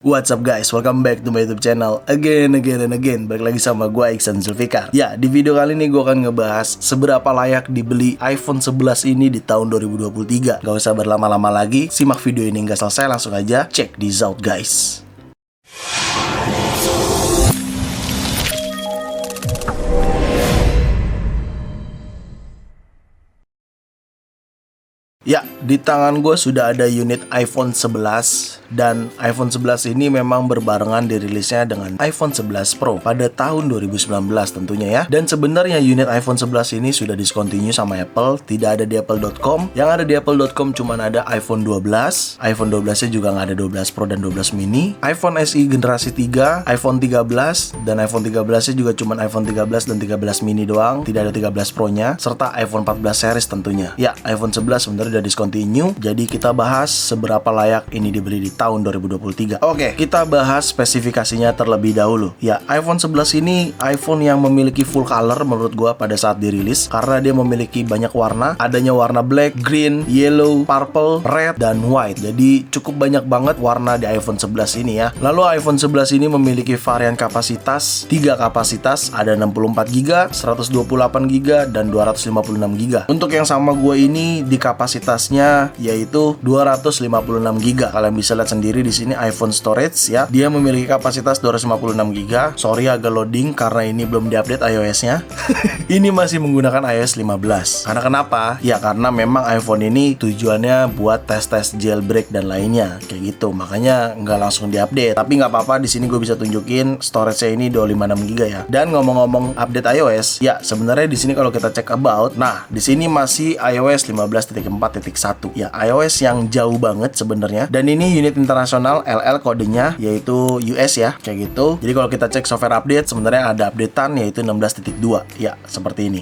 What's up guys, welcome back to my YouTube channel again. Balik lagi sama gue Iksan Zulfikar. Ya, di video kali ini gue akan ngebahas seberapa layak dibeli iPhone 11 ini di tahun 2023. Gak usah berlama-lama lagi, simak video ini hingga selesai, langsung aja check this out guys. Ya, di tangan gue sudah ada unit iPhone 11. Dan iPhone 11 ini memang berbarengan dirilisnya dengan iPhone 11 Pro pada tahun 2019 tentunya ya. Dan sebenarnya unit iPhone 11 ini sudah discontinue sama Apple, tidak ada di apple.com. Yang ada di apple.com cuma ada iPhone 12. iPhone 12 nya juga nggak ada 12 Pro dan 12 mini. iPhone SE generasi 3, iPhone 13, dan iPhone 13 nya juga cuma iPhone 13 dan 13 mini doang, tidak ada 13 Pro nya, serta iPhone 14 series tentunya. Ya, iPhone 11 sebenarnya udah discontinue, jadi kita bahas seberapa layak ini dibeli di tahun 2023. Oke, kita bahas spesifikasinya terlebih dahulu. Ya, iPhone 11 ini iPhone yang memiliki full color menurut gua pada saat dirilis, karena dia memiliki banyak warna. Adanya warna black, green, yellow, purple, red, dan white. Jadi cukup banyak banget warna di iPhone 11 ini ya. Lalu iPhone 11 ini memiliki varian kapasitas, 3 kapasitas, ada 64GB, 128GB, dan 256GB. Untuk yang sama gua ini di kapasitasnya yaitu 256GB. Kalian bisa lihat sendiri di sini iPhone storage ya. Dia memiliki kapasitas 256GB. Sorry agak loading karena ini belum diupdate iOS-nya. Ini masih menggunakan iOS 15. Karena kenapa? Ya karena memang iPhone ini tujuannya buat tes-tes jailbreak dan lainnya kayak gitu. Makanya nggak langsung diupdate. Tapi nggak apa-apa, di sini gue bisa tunjukin storage-nya ini 256GB ya. Dan ngomong-ngomong update iOS, ya sebenarnya di sini kalau kita cek about, nah di sini masih iOS 15.4.1 ya, iOS yang jauh banget sebenarnya. Dan ini unit internasional LL kodenya, yaitu US ya, kayak gitu. Jadi kalau kita cek software update, sebenarnya ada updatean yaitu 16.2 ya, seperti ini.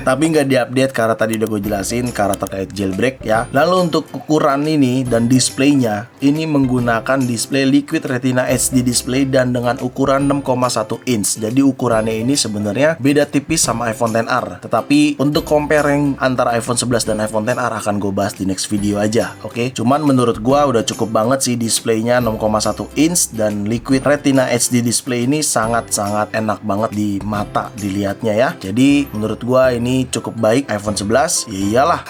Tapi nggak diupdate karena tadi udah gue jelasin karena terkait jailbreak ya. Lalu untuk ukuran ini dan displaynya, ini menggunakan display Liquid Retina HD display dan dengan ukuran 6,1 inch. Jadi ukurannya ini sebenarnya beda tipis sama iPhone XR. Tetapi untuk comparing antara iPhone 11 dan iPhone XR akan gue bahas di next video aja, oke? Cuman menurut gue udah cukup banget sih displaynya 6,1 inch dan Liquid Retina HD display ini sangat-sangat enak banget di mata dilihatnya ya. Jadi menurut gua ini cukup baik iPhone 11. Ya iyalah.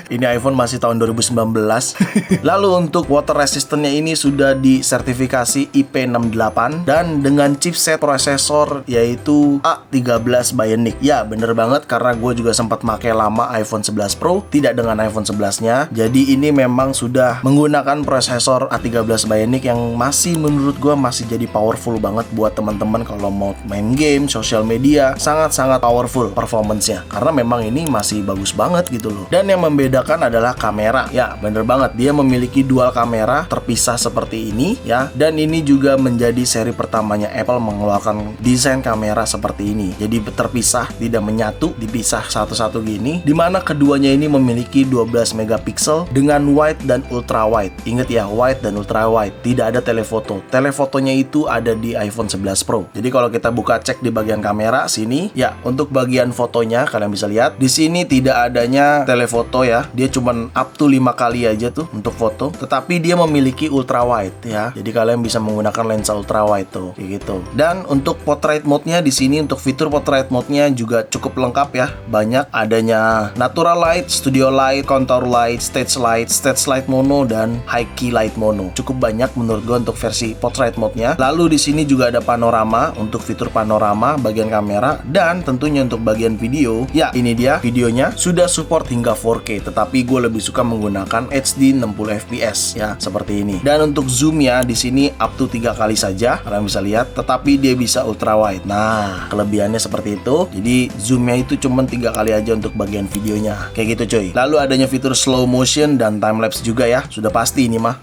Ini iPhone masih tahun 2019. Lalu untuk water resistance-nya ini sudah disertifikasi IP68 dan dengan chipset prosesor yaitu A13 Bionic. Ya bener banget karena gue juga sempat pakai lama iPhone 11 Pro tidak dengan iPhone 11-nya. Jadi ini memang sudah menggunakan prosesor A13 Bionic yang masih menurut gue masih jadi powerful banget buat teman-teman kalau mau main game, sosial media, sangat-sangat powerful performance-nya karena memang ini masih bagus banget gitu loh. Dan yang membedakan adalah kamera. Ya bener banget, dia memiliki dual kamera terpisah seperti ini ya. Dan ini juga menjadi seri pertamanya Apple mengeluarkan desain kamera seperti ini. Jadi terpisah, tidak menyatu, dipisah satu-satu gini, dimana keduanya ini memiliki 12 megapiksel dengan wide dan ultra wide. Ingat ya, wide dan ultra wide. Tidak ada telefoto. Telefotonya itu ada di iPhone 11 Pro. Jadi kalau kita buka cek di bagian kamera sini, ya untuk bagian fotonya kalian bisa lihat di sini tidak adanya telefoto ya. Dia cuman up to 5 kali aja tuh untuk foto. Tetapi dia memiliki ultra wide ya. Jadi kalian bisa menggunakan lensa ultra wide tuh kayak gitu. Dan untuk portrait mode-nya di sini untuk fitur portrait mode-nya juga cukup lengkap ya. Banyak adanya natural light, studio light, contour light, stage light mono, dan high key light mono. Cukup banyak menurut gue untuk versi portrait mode-nya. Lalu di sini juga ada panorama untuk fitur panorama bagian kamera dan tentunya untuk bagian video. Ya, ini dia videonya sudah support hingga 4K, tetapi gue lebih suka menggunakan HD 60 fps ya, seperti ini. Dan untuk zoom-nya di sini up to 3 kali saja kalian bisa lihat, tetapi dia bisa ultra wide. Nah, kelebihannya seperti itu. Jadi zoom-nya itu cuma 3 kali aja untuk bagian videonya. Kayak gitu coy. Lalu adanya fitur slow motion dan time lapse juga ya. Sudah pasti ini mah.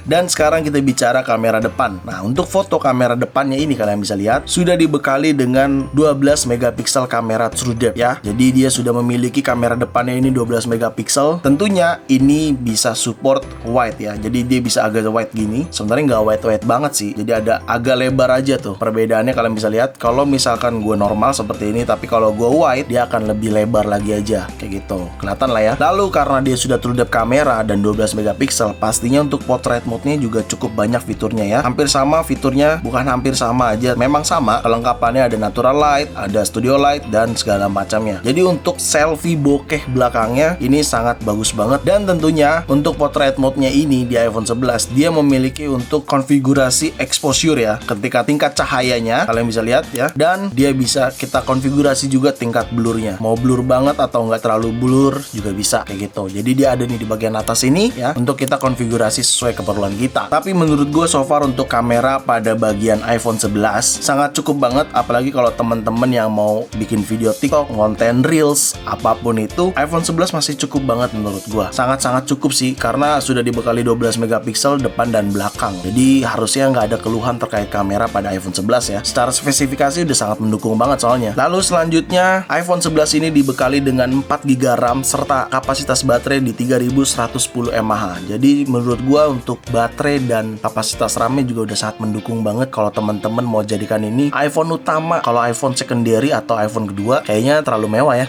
Dan sekarang kita bicara kamera depan. Nah, untuk foto kamera depannya ini kalian bisa lihat sudah dibekali dengan 12 megapiksel kamera true depth ya. Jadi dia sudah memiliki kamera depannya ini 12 megapiksel. Tentunya ini bisa support wide ya. Jadi dia bisa agak wide gini. Sebenarnya nggak wide banget sih. Jadi ada agak lebar aja tuh. Perbedaannya kalian bisa lihat. Kalau misalkan gue normal seperti ini, tapi kalau gue wide dia akan lebih lebar lagi aja kayak gitu. Kelihatan lah ya. Lalu karena dia sudah true depth kamera dan 12 megapiksel, pastinya untuk portrait mode-nya juga cukup banyak fiturnya ya. Hampir sama fiturnya, bukan hampir sama aja, memang sama. Kelengkapannya ada natural light, ada studio light, dan segala macamnya. Jadi untuk selfie bokeh belakangnya ini sangat bagus banget. Dan tentunya untuk portrait mode-nya ini di iPhone 11 dia memiliki untuk konfigurasi exposure ya, ketika tingkat cahayanya kalian bisa lihat ya, dan dia bisa kita konfigurasi juga tingkat blurnya, mau blur banget atau nggak terlalu blur juga bisa kayak gitu. Jadi dia ada nih di bagian atas ini ya, untuk kita konfigurasi sesuai keperluan kita. Tapi menurut gue so far untuk kamera pada bagian iPhone 11 sangat cukup banget, apalagi kalau teman-teman yang mau bikin video TikTok, konten Reels, apapun itu, iPhone 11 masih cukup banget menurut gue. Sangat-sangat cukup sih, karena sudah dibekali 12 megapiksel depan dan belakang. Jadi harusnya nggak ada keluhan terkait kamera pada iPhone 11 ya. Secara spesifikasi udah sangat mendukung banget soalnya. Lalu selanjutnya iPhone 11 ini dibekali dengan 4GB RAM serta kapasitas baterai di 3110 mAh. Jadi menurut gua untuk baterai dan kapasitas RAM-nya juga udah sangat mendukung banget kalau teman-teman mau jadikan ini iPhone utama. Kalau iPhone secondary atau iPhone kedua kayaknya terlalu mewah ya.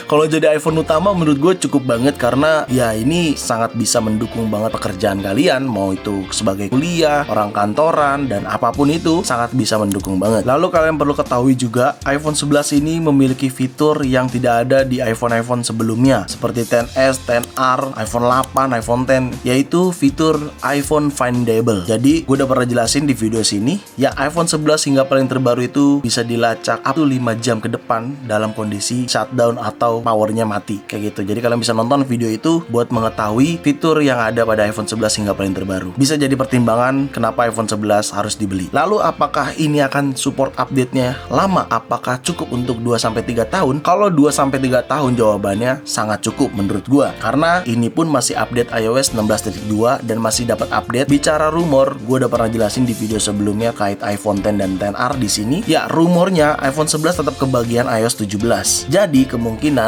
Kalau jadi iPhone utama menurut gue cukup banget, karena ya ini sangat bisa mendukung banget pekerjaan kalian, mau itu sebagai kuliah, orang kantoran, dan apapun itu sangat bisa mendukung banget. Lalu kalian perlu ketahui juga iPhone 11 ini memiliki fitur yang tidak ada di iPhone sebelumnya seperti XS, XR, iPhone 8, iPhone X, yaitu fitur iPhone Findable. Jadi gue udah pernah jelasin di video sini ya, iPhone 11 hingga paling terbaru itu bisa dilacak up to 5 jam ke depan dalam kondisi shutdown atau powernya mati kayak gitu. Jadi kalian bisa nonton video itu buat mengetahui fitur yang ada pada iPhone 11 hingga paling terbaru. Bisa jadi pertimbangan kenapa iPhone 11 harus dibeli. Lalu apakah ini akan support update-nya lama? Apakah cukup untuk 2-3 tahun? Kalau 2-3 tahun jawabannya sangat cukup menurut gua, karena ini pun masih update iOS 16.2 dan masih dapat update. Bicara rumor, gua udah pernah jelasin di video sebelumnya kait iPhone X dan XR di sini. Ya, rumornya iPhone 11 tetap kebagian iOS 17. Jadi kemungkinan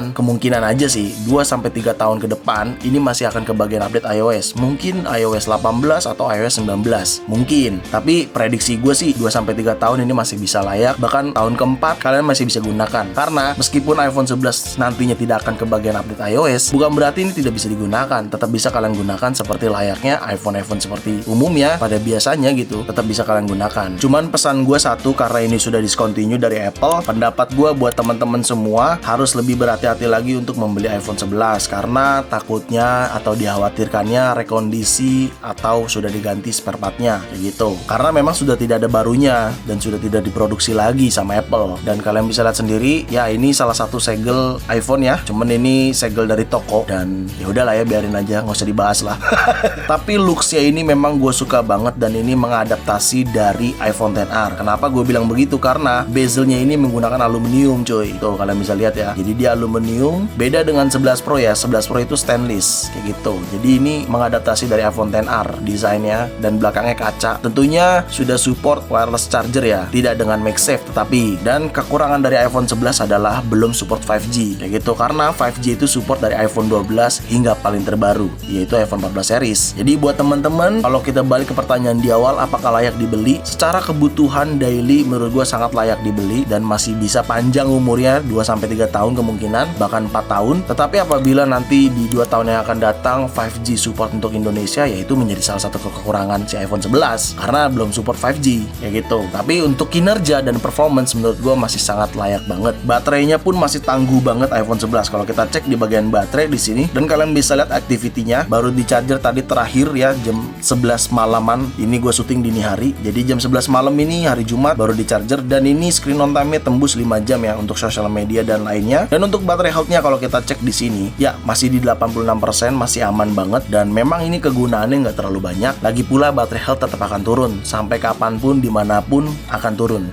aja sih 2-3 tahun ke depan ini masih akan kebagian update iOS. Mungkin iOS 18 atau iOS 19. Mungkin. Tapi prediksi gue sih 2-3 tahun ini masih bisa layak. Bahkan tahun keempat kalian masih bisa gunakan. Karena meskipun iPhone 11 nantinya tidak akan kebagian update iOS, bukan berarti ini tidak bisa digunakan. Tetap bisa kalian gunakan seperti layaknya iPhone seperti umumnya pada biasanya gitu. Tetap bisa kalian gunakan. Cuman pesan gue satu, karena ini sudah discontinue dari Apple, pendapat gue buat teman-teman semua harus lebih berhati-hati lagi untuk membeli iPhone 11, karena takutnya atau dikhawatirkannya rekondisi atau sudah diganti spare part-nya kayak gitu. Karena memang sudah tidak ada barunya dan sudah tidak diproduksi lagi sama Apple. Dan kalian bisa lihat sendiri ya, ini salah satu segel iPhone ya. Cuman ini segel dari toko dan ya udahlah ya, biarin aja, nggak usah dibahas lah. Tapi looks-nya ini memang gue suka banget dan ini mengadaptasi dari iPhone XR. Kenapa gue bilang begitu? Karena bezelnya ini menggunakan aluminium coy. Tuh kalian bisa lihat ya. Jadi dia aluminium, beda dengan 11 Pro ya. 11 Pro itu stainless kayak gitu. Jadi ini mengadaptasi dari iPhone XR desainnya, dan belakangnya kaca. Tentunya sudah support wireless charger ya, tidak dengan MagSafe tetapi. Dan kekurangan dari iPhone 11 adalah belum support 5G kayak gitu, karena 5G itu support dari iPhone 12 hingga paling terbaru yaitu iPhone 14 series. Jadi buat teman-teman, kalau kita balik ke pertanyaan di awal, apakah layak dibeli? Secara kebutuhan daily menurut gue sangat layak dibeli dan masih bisa panjang umurnya, 2-3 tahun kemungkinan, bahkan 4 tahun. Tetapi apabila nanti di 2 tahun yang akan datang 5G support untuk Indonesia, yaitu menjadi salah satu kekurangan si iPhone 11 karena belum support 5G kayak gitu. Tapi untuk kinerja dan performance menurut gue masih sangat layak banget. Baterainya pun masih tangguh banget iPhone 11. Kalau kita cek di bagian baterai di sini, dan kalian bisa lihat activity-nya, baru di charger tadi terakhir ya jam 11 malaman. Ini gue syuting dini hari. Jadi jam 11 malam ini hari Jumat baru di charger, dan ini screen on time-nya tembus 5 jam ya untuk social media dan lainnya. Dan untuk baterai health-nya kalau kita cek di sini ya masih di 86%, masih aman banget, dan memang ini kegunaannya nggak terlalu banyak. Lagi pula baterai health tetap akan turun sampai kapanpun, dimanapun akan turun.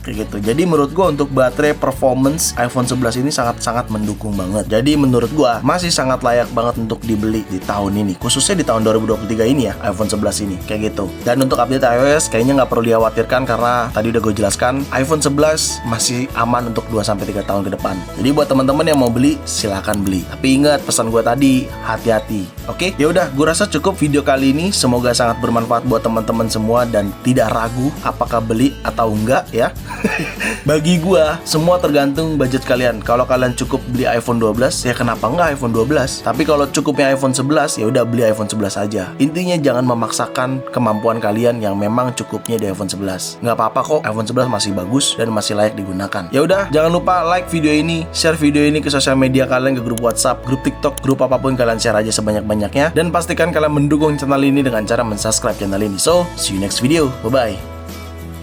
Kayak gitu. Jadi menurut gua untuk baterai performance iPhone 11 ini sangat-sangat mendukung banget. Jadi menurut gua masih sangat layak banget untuk dibeli di tahun ini, khususnya di tahun 2023 ini ya, iPhone 11 ini kayak gitu. Dan untuk update iOS kayaknya nggak perlu dikhawatirkan, karena tadi udah gue jelaskan iPhone 11 masih aman untuk 2-3 tahun ke depan. Jadi buat teman-teman yang mau beli, silakan beli. Tapi ingat pesan gue tadi, hati-hati. Oke, ya udah, gue rasa cukup video kali ini. Semoga sangat bermanfaat buat teman-teman semua dan tidak ragu apakah beli atau enggak ya. Bagi gua, semua tergantung budget kalian. Kalau kalian cukup beli iPhone 12, ya kenapa enggak iPhone 12? Tapi kalau cukupnya iPhone 11, ya udah beli iPhone 11 aja. Intinya jangan memaksakan kemampuan kalian yang memang cukupnya di iPhone 11. Nggak apa-apa kok, iPhone 11 masih bagus dan masih layak digunakan. Ya udah, jangan lupa like video ini, share video ini ke sosial media kalian, ke grup WhatsApp, grup TikTok, grup apapun kalian share aja sebanyak-banyaknya. Dan pastikan kalian mendukung channel ini dengan cara mensubscribe channel ini. So, see you next video. Bye-bye.